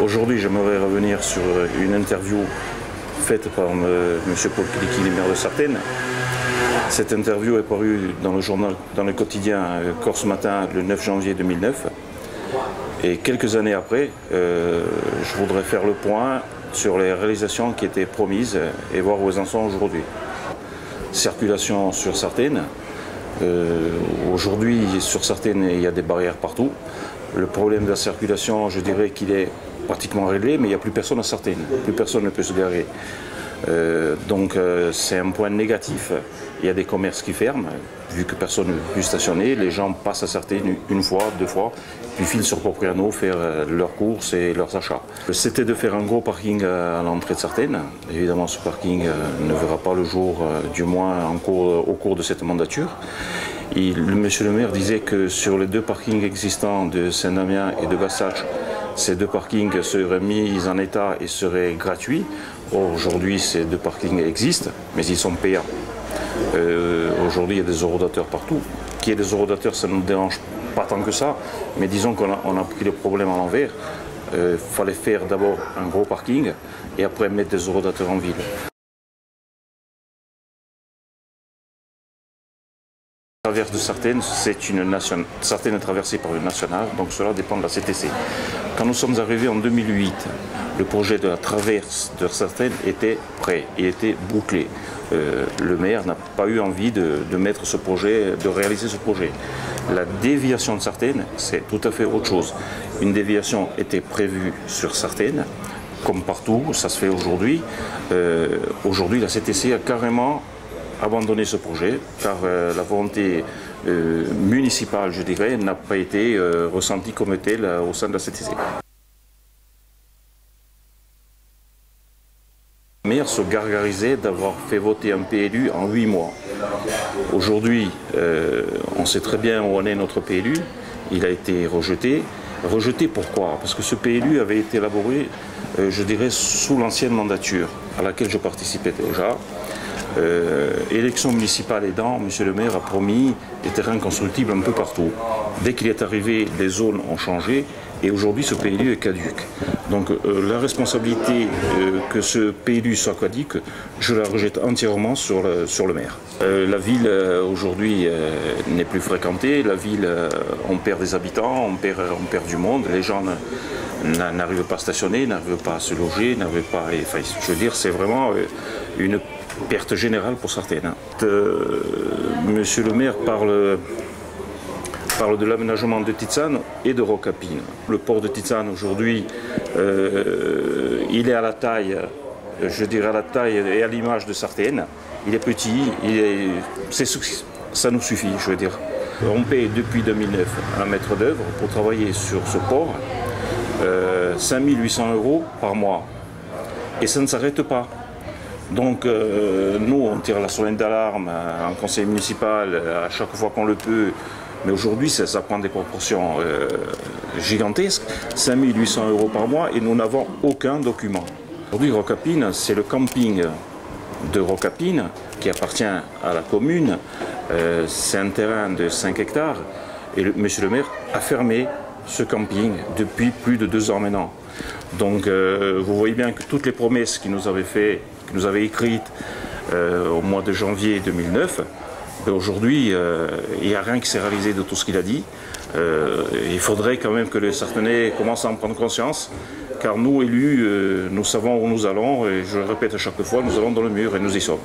Aujourd'hui, j'aimerais revenir sur une interview faite par M. Paul Kiliki, le maire de Sartène. Cette interview est parue dans le journal, dans le quotidien Corse Matin le 9 janvier 2009. Et quelques années après, je voudrais faire le point sur les réalisations qui étaient promises et voir où elles en sont aujourd'hui. Circulation sur Sartène. Aujourd'hui, sur Sartène, il y a des barrières partout. Le problème de la circulation, je dirais qu'il est pratiquement réglé, mais il n'y a plus personne à Sartène. Plus personne ne peut se garer. Donc c'est un point négatif. Il y a des commerces qui ferment, vu que personne ne peut plus stationner. Les gens passent à Sartène une fois, deux fois, puis filent sur Propriano faire leurs courses et leurs achats. C'était de faire un gros parking à l'entrée de Sartène. Évidemment, ce parking ne verra pas le jour, du moins au cours de cette mandature. Monsieur le maire disait que sur les deux parkings existants de Saint-Damien et de Bassach, ces deux parkings seraient mis en état et seraient gratuits. Or, aujourd'hui, ces deux parkings existent, mais ils sont payants. Aujourd'hui, il y a des horodateurs partout. Qu'il y ait des horodateurs, ça ne nous dérange pas tant que ça, mais disons qu'on a pris le problème à l'envers. Il fallait faire d'abord un gros parking et après mettre des horodateurs en ville. La traverse de Sartène, Sartène est traversée par une nationale, donc cela dépend de la CTC. Quand nous sommes arrivés en 2008, le projet de la traverse de Sartène était prêt, il était bouclé. Le maire n'a pas eu envie de mettre ce projet, de réaliser ce projet. La déviation de Sartène, c'est tout à fait autre chose. Une déviation était prévue sur Sartène, comme partout, ça se fait aujourd'hui. Aujourd'hui, la CTC a carrément abandonner ce projet, car la volonté municipale, je dirais, n'a pas été ressentie comme telle au sein de la CTC. Le maire se gargarisait d'avoir fait voter un PLU en 8 mois. Aujourd'hui, on sait très bien où en est notre PLU, il a été rejeté. Rejeté pourquoi? Parce que ce PLU avait été élaboré, je dirais, sous l'ancienne mandature, à laquelle je participais déjà. Élection municipale aidant, M. le maire a promis des terrains constructibles un peu partout. Dès qu'il est arrivé, les zones ont changé et aujourd'hui ce PLU est caduc. Donc la responsabilité que ce PLU soit caduc, je la rejette entièrement sur le maire. La ville aujourd'hui n'est plus fréquentée, la ville on perd des habitants, on perd du monde, les gens n'arrivent pas à stationner, n'arrivent pas à se loger, n'arrivent pas à... Enfin, je veux dire, c'est vraiment une perte générale pour Sartène. Monsieur le maire parle de l'aménagement de Tizane et de Rocapine. Le port de Tizane aujourd'hui, il est à la taille, je dirais à la taille et à l'image de Sartène. Il est petit, ça nous suffit, je veux dire. On paye depuis 2009 un maître d'œuvre pour travailler sur ce port, 5 800 € par mois. Et ça ne s'arrête pas. Donc nous, on tire la sonnette d'alarme en conseil municipal à chaque fois qu'on le peut. Mais aujourd'hui, ça prend des proportions gigantesques. 5 800 € par mois et nous n'avons aucun document. Aujourd'hui, Rocapine, c'est le camping de Rocapine qui appartient à la commune. C'est un terrain de 5 hectares. Et monsieur le maire a fermé ce camping depuis plus de 2 ans maintenant. Donc vous voyez bien que toutes les promesses qu'il nous avait faites, qu'il nous avait écrites au mois de janvier 2009, aujourd'hui il n'y a rien qui s'est réalisé de tout ce qu'il a dit. Il faudrait quand même que les Sartenais commencent à en prendre conscience, car nous élus, nous savons où nous allons, et je le répète à chaque fois, nous allons dans le mur et nous y sommes.